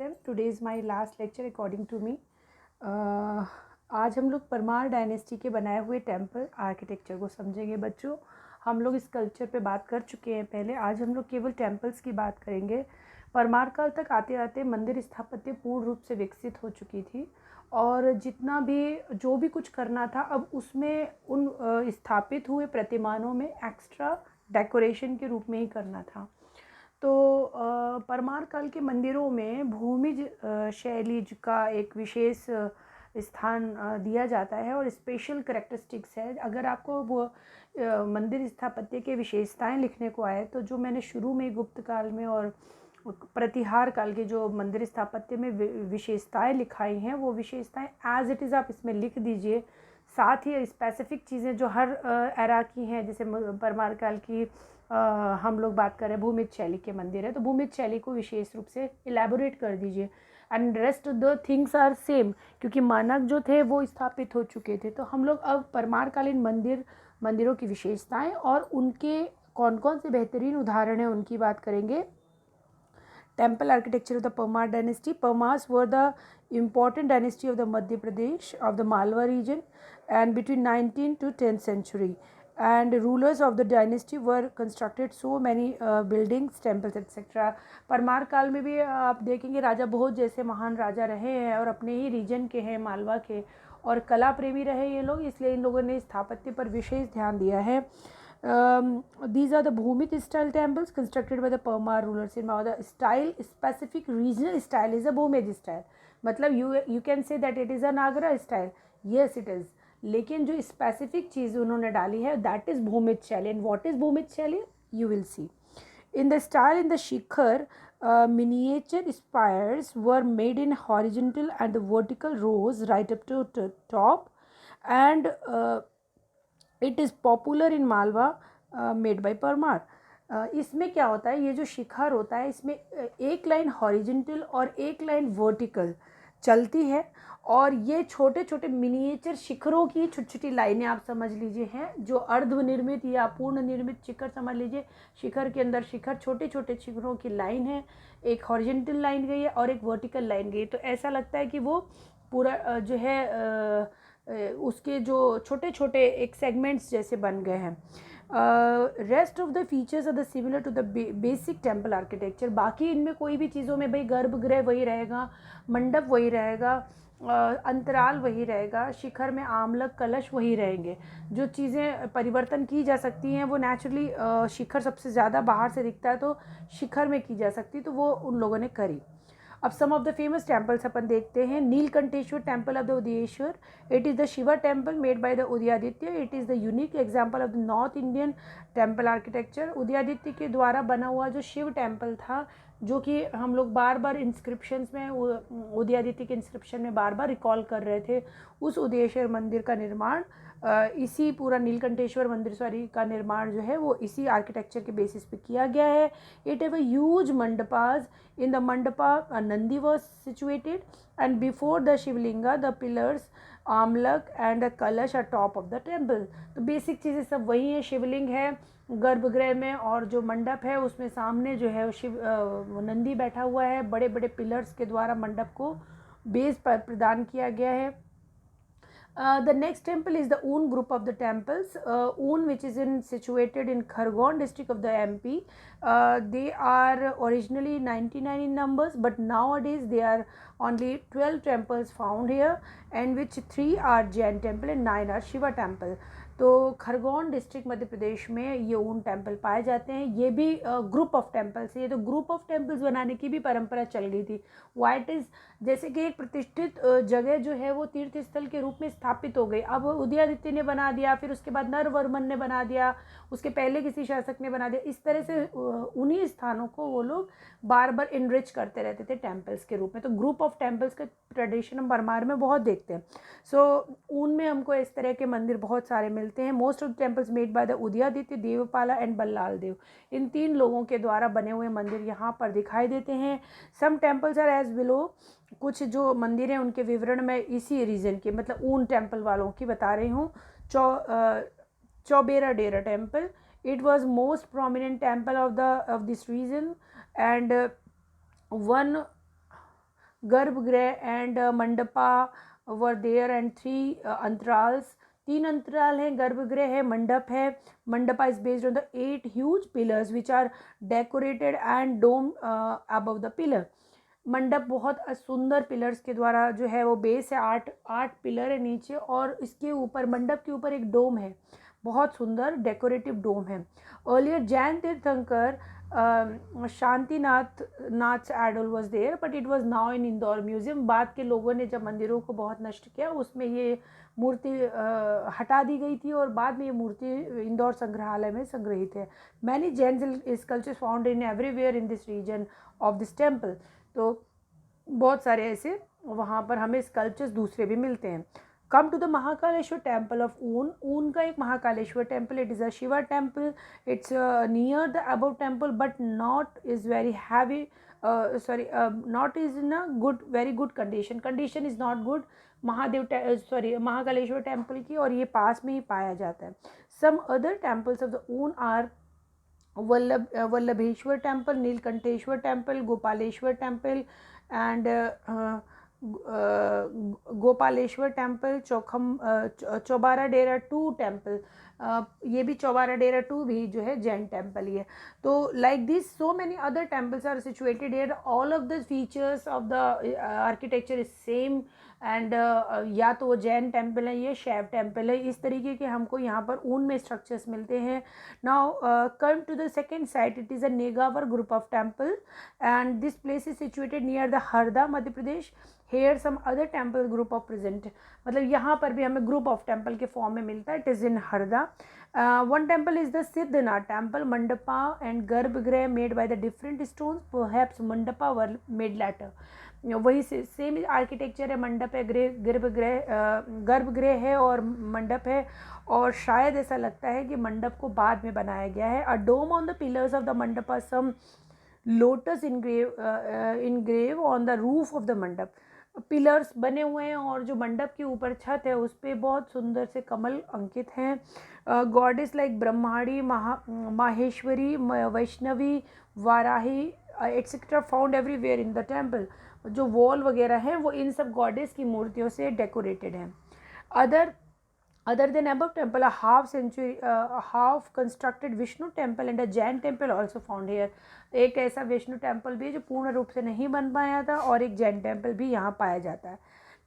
them. Today is my last lecture according to me. आज हम लोग परमार डायनेस्टी के बनाए हुए टेम्पल आर्किटेक्चर को समझेंगे बच्चों. हम लोग इस कल्चर पे बात कर चुके हैं पहले. आज हम लोग केवल टेम्पल्स की बात करेंगे. परमार काल तक आते आते मंदिर स्थापत्य पूर्ण रूप से विकसित हो चुकी थी और जितना भी जो भी कुछ करना था अब उसमें उन स्थापित हुए प्रतिमानों में एक्स्ट्रा डेकोरेशन के रूप में ही करना था. तो परमार काल के मंदिरों में भूमिज शैली का एक विशेष स्थान दिया जाता है और स्पेशल करेक्टरिस्टिक्स है. अगर आपको वो मंदिर स्थापत्य के विशेषताएं लिखने को आए तो जो मैंने शुरू में गुप्त काल में और प्रतिहार काल के जो मंदिर स्थापत्य में विशेषताएं लिखाई हैं वो विशेषताएं एज इट इज़ आप इसमें लिख दीजिए. साथ ही स्पेसिफिक चीज़ें जो हर एरा की हैं, जैसे परमार काल की हम लोग बात करें भूमिज शैली के मंदिर है तो भूमिज शैली को विशेष रूप से इलेबोरेट कर दीजिए. And rest the things are same क्योंकि मानक जो थे वो स्थापित हो चुके थे. तो हम लोग अब परमारकालीन मंदिरों की विशेषताएं और उनके कौन कौन से बेहतरीन उदाहरण हैं उनकी बात करेंगे. Temple architecture of the Parmar dynasty. Parmars were the important dynasty of the Madhya Pradesh of the Malwa region and between 19th to 10th century. And rulers of the dynasty were constructed so many buildings, temples, etc. Parmar काल में भी आप देखेंगे राजा भोज जैसे महान राजा रहे हैं और अपने ही रीजन के हैं, मालवा के, और कला प्रेमी रहे ये लोग, इसलिए इन लोगों ने स्थापत्य पर विशेष ध्यान दिया है. These are the Bhumit style temples constructed by the Parmar rulers in Malwa. The style, specific regional style is a Bhumit style. मतलब you can say that it is a Nagara style. Yes it is. लेकिन जो specific चीज़ उन्होंने डाली है that is Bhumij शैली. And what is Bhumij शैली you will see. In the style in the Shikhar, miniature spires were made in horizontal and the vertical rows right up to top, and it is popular in Malwa made by Parmar. इसमें क्या होता है, ये जो शिखर होता है इसमें एक लाइन हॉरिजेंटल और एक लाइन वर्टिकल चलती है और ये छोटे छोटे मिनिएचर शिखरों की छोटी छोटी लाइनें आप समझ लीजिए हैं जो अर्धनिर्मित या पूर्ण निर्मित शिखर समझ लीजिए. शिखर के अंदर शिखर छोटे छोटे शिखरों की लाइन है, एक हॉरिजेंटल लाइन गई है और एक वर्टिकल लाइन गई. तो ऐसा लगता है कि वो पूरा जो है उसके जो छोटे छोटे एक सेगमेंट्स जैसे बन गए हैं. Rest of the features are the similar to the basic temple architecture. बाकी इनमें कोई भी चीज़ों में भाई गर्भगृह वही रहेगा, मंडप वही रहेगा, अंतराल वही रहेगा, शिखर में आमलक कलश वही रहेंगे. जो चीज़ें परिवर्तन की जा सकती हैं वो नेचुरली शिखर सबसे ज़्यादा बाहर से दिखता है तो शिखर में की जा सकती, तो वो उन लोगों ने करी. अब some of the famous temples अपन देखते हैं. Neelkantheshwar temple of the Udayeshwar. It is the Shiva temple made by the Udayaditya. It is the unique example of the north Indian temple architecture. Udayaditya के द्वारा बना हुआ जो शिव टेम्पल था, जो कि हम लोग बार बार इंस्क्रिप्शंस में उदयादित्य के इंस्क्रिप्शन में बार बार रिकॉल कर रहे थे, उस उदयेश्वर मंदिर का निर्माण इसी पूरा नीलकंठेश्वर मंदिर का निर्माण जो है वो इसी आर्किटेक्चर के बेसिस पे किया गया है. It have a huge mandapas. In the mandapa Nandi was situated and before the Shivalinga the pillars amalaka and the kalash are top of the temple. तो बेसिक चीज़ें सब वही हैं. शिवलिंग है गर्भगृह में और जो मंडप है उसमें सामने जो है शिव नंदी बैठा हुआ है. बड़े बड़े पिलर्स के द्वारा मंडप को बेस पर प्रदान किया गया है. The next temple is the Un group of the temples. Un, which is situated in Khargone district of the MP. They are originally 99 in numbers, but nowadays there are only 12 temples found here, and which 3 are Jain temple and 9 are Shiva temple. तो Khargone district Madhya Pradesh में ये ऊन temple पाए जाते हैं. ये भी group of temples है. ये तो ग्रुप ऑफ टेम्पल्स बनाने की भी परंपरा चल गई थी. वाइट इज़ जैसे कि एक प्रतिष्ठित जगह जो है वो तीर्थ स्थल के रूप में स्थापित हो गई. अब उदयादित्य ने बना दिया, फिर उसके बाद नरवर्मन ने बना दिया, उसके पहले किसी शासक ने बना दिया. इस तरह से उन्हीं स्थानों को वो लोग बार बार इनरिच करते रहते थे टेम्पल्स के रूप में. तो ग्रुप ऑफ टेम्पल्स का ट्रेडिशन हम परमार में बहुत देखते हैं. सो ऊन में हमको इस तरह के मंदिर बहुत सारे मिलते हैं. Most of the temples made by the Udayaditya, Devapala and Ballal Dev. इन 3 लोगों के द्वारा बने हुए मंदिर यहाँ पर दिखाई देते हैं. Some temples are as below. कुछ जो मंदिर हैं उनके विवरण में इसी रीजन के मतलब ऊन टेम्पल वालों की बता रही हूँ. Chaubara Dera temple. It was most prominent temple of this region and one garbhagriha and mandapa were there and 3 antarals, 3 अंतराल हैं, गर्भगृह है, मंडप है. Mandapa is based on the 8 huge pillars which are decorated and dome above the pillar. मंडप बहुत सुंदर पिलर्स के द्वारा जो है वो बेस है, 8 पिलर है नीचे, और इसके ऊपर मंडप के ऊपर एक डोम है, बहुत सुंदर डेकोरेटिव डोम है. Earlier Jain tirthankara Shantinath Nath idol was there but it was now in Indore museum. बाद के लोगों ने जब मंदिरों को बहुत नष्ट किया उसमें ये मूर्ति हटा दी गई थी और बाद में ये मूर्ति इंदौर संग्रहालय में संग्रहित है. Many Jain sculptures found in everywhere in this region of this temple. तो बहुत सारे ऐसे वहाँ पर हमें स्कल्पचर्स दूसरे भी मिलते हैं. Come to the Mahakaleshwar temple of Un. Un का एक Mahakaleshwar temple, it is a Shiva temple. It's near the above temple but not is very heavy, not is in a good, very good condition. Condition is not good Mahakaleshwar temple की, और ये पास में ही पाया जाता है. Some other temples of the Un are Vallabheshwar temple, Neelkantheshwar temple, Gopaleshwar temple and Gopaleshwar temple, चौबारा Dera 2 temple. ये भी चौबारा डेरा 2 भी जो है जैन टेम्पल ही है. तो like this so many other temples are situated here. All of the features of the architecture is same and या तो वो जैन टेम्पल है, ये शैव टेम्पल है. इस तरीके के हमको यहाँ पर ऊन में स्ट्रक्चर्स मिलते हैं. Now come to the second site. It is a Negawar group of temple and this place is situated near the Harda, Madhya Pradesh. Here some other temple group of present. मतलब यहाँ पर भी हमें ग्रुप ऑफ टेम्पल के फॉर्म में मिलता है. It is in Harda. One temple is the Siddhnath temple. Mandapa and garbhagriha made by the different stones, perhaps mandapa were made letter. वही सेम आर्किटेक्चर है. मंडप है, गर्भगृह है और मंडप है, और शायद ऐसा लगता है कि मंडप को बाद में बनाया गया है. A dome on the pillars of the mandapa, some lotus engrave on the roof of the mandap. Pillars बने हुए हैं और जो मंडप के ऊपर छत है उस पर बहुत सुंदर से कमल अंकित हैं. Goddess like Brahmani, Maheshwari, Vaishnavi, Varahi etcetera found everywhere in the temple. जो वॉल वगैरह हैं वो इन सब गॉडेस की मूर्तियों से डेकोरेटेड हैं. Other than above temple, half constructed Vishnu temple and a Jain temple also found here. एक ऐसा विष्णु टेम्पल भी है जो पूर्ण रूप से नहीं बन पाया था, और एक जैन टेम्पल भी यहाँ पाया जाता है.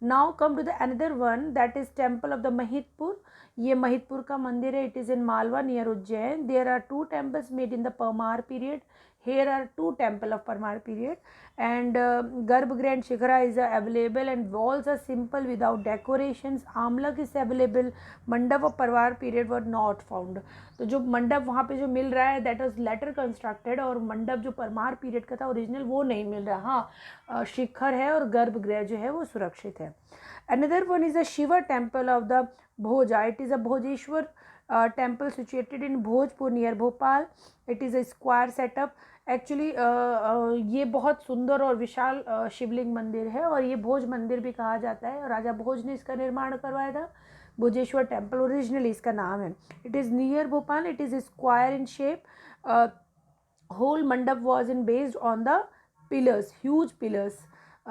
Now come to the another one, that is temple of the Mahitpur. ये महितपुर का मंदिर है. It is in Malwa near Ujjain. There are 2 temples made in the Parmar period. Here are 2 temples of Parmar period, and Garbhagriha and Shikhara is available, and walls are simple without decorations. Amlak is available. Mandap of Parmar period were not found. तो जो मंडप वहाँ पे जो मिल रहा है that was later constructed, और मंडप जो परमार पीरियड का था ओरिजिनल वो नहीं मिल रहा. हाँ, शिखर है और गर्भगृह जो है वो सुरक्षित है. Another one is a Shiva temple of the Bhoja. It is a Bhojeshwar temple situated in Bhojpur near Bhopal. It is a square setup. Actually ये बहुत सुंदर और विशाल शिवलिंग मंदिर है, और ये भोज मंदिर भी कहा जाता है. राजा भोज ने इसका निर्माण करवाया था. भोजेश्वर टेम्पल ओरिजिनली इसका नाम है. It is near Bhopal. It is square in shape. Whole mandap was in based on the pillars, huge pillars.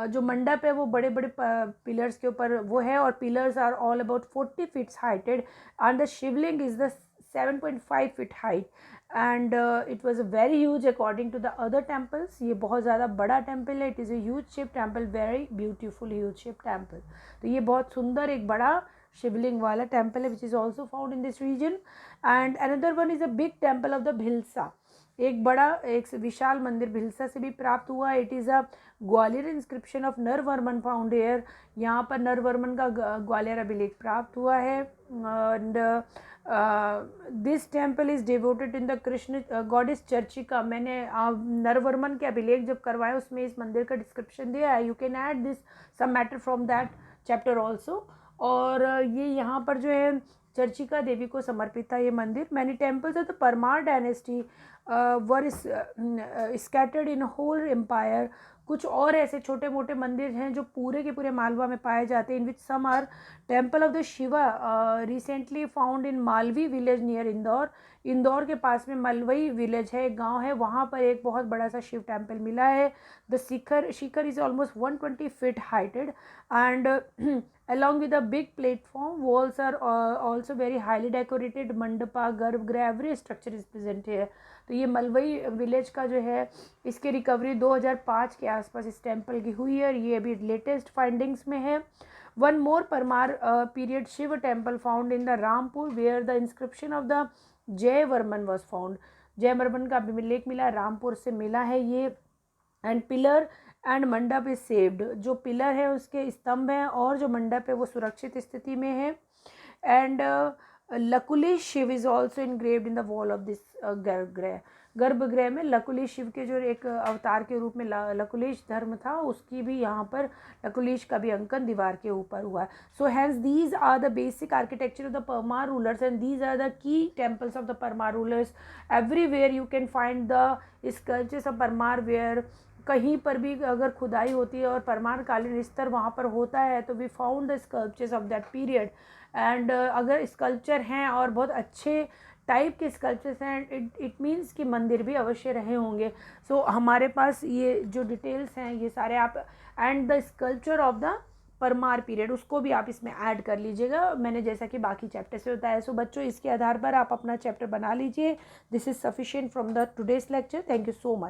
जो मंडप है वो बड़े बड़े पिलर्स के ऊपर वो है, और pillars are all about 40 feet heighted, and the Shivling is the 7.5 feet height. And it was very huge according to the other temples. ये बहुत ज़्यादा बड़ा टेम्पल है. It is a huge shape temple, very beautiful huge shape temple. तो ये बहुत सुंदर एक बड़ा शिवलिंग वाला टेम्पल है, which is also found in this region. And another one is a big temple of the Bhilsa. एक बड़ा एक विशाल मंदिर भिलसा से भी प्राप्त हुआ. It is a Gwalior inscription of Naravarman found here. यहाँ पर नरवर्मन का ग्वालियर अभिलेख प्राप्त हुआ है. And this temple is devoted in the Krishna goddess Charchika. मैंने नरवर्मन के अभिलेख जब करवाए उसमें इस मंदिर का डिस्क्रिप्शन दिया है. You can add this some matter from that chapter also. और ये यहाँ पर जो है चर्चिका देवी को समर्पित था ये मंदिर. Many temples of the Parmar dynasty were scattered in whole empire. कुछ और ऐसे छोटे मोटे मंदिर हैं जो पूरे के पूरे मालवा में पाए जाते हैं. In which some are temple of the Shiva recently found in Malvi village near Indore. Indore के पास में मलवई विलेज है, एक गांव है, वहाँ पर एक बहुत बड़ा सा शिव टेम्पल मिला है। The Shikhar is almost 120 feet heighted and along with a big platform, walls are also very highly decorated, mandapa, गर्भगृह, every structure is present here। तो ये मलवई विलेज का जो है, इसकी रिकवरी 2005 के आसपास इस टेम्पल की हुई है और ये अभी लेटेस्ट फाइंडिंग्स में है। One more Parmar period Shiv temple found in the Rampur where the inscription of the Jayavarman was found. जय वर्मन का अभिलेख मिला, रामपुर से मिला है ये। एंड पिलर एंड मंडप इज सेव्ड, जो पिलर है उसके स्तंभ हैं और जो मंडप है वो सुरक्षित स्थिति में है। And Lakulish Shiv is also engraved in the wall of this garbhagriha. गर्भगृह में लकुलिश शिव के जो एक अवतार के रूप में लकुलिश धर्म था, उसकी भी यहाँ पर लकुलिश का भी अंकन दीवार के ऊपर हुआ है। So hence these are the basic architecture of the Parmar rulers and these are the key temples of the Parmar rulers. Everywhere you can find the sculptures of Parmar where. कहीं पर भी अगर खुदाई होती है और परमार कालीन स्तर वहाँ पर होता है तो we found the sculptures of that period. And अगर स्कल्पचर हैं और बहुत अच्छे टाइप के स्कल्पचर्स हैं, इट मीन्स कि मंदिर भी अवश्य रहे होंगे। सो हमारे पास ये जो डिटेल्स हैं ये सारे आप, and the sculpture of the Parmar period, उसको भी आप इसमें ऐड कर लीजिएगा, मैंने जैसा कि बाकी चैप्टर से बताया। सो बच्चों, इसके आधार पर आप अपना चैप्टर बना लीजिए। This is sufficient from the today's lecture. Thank you so much.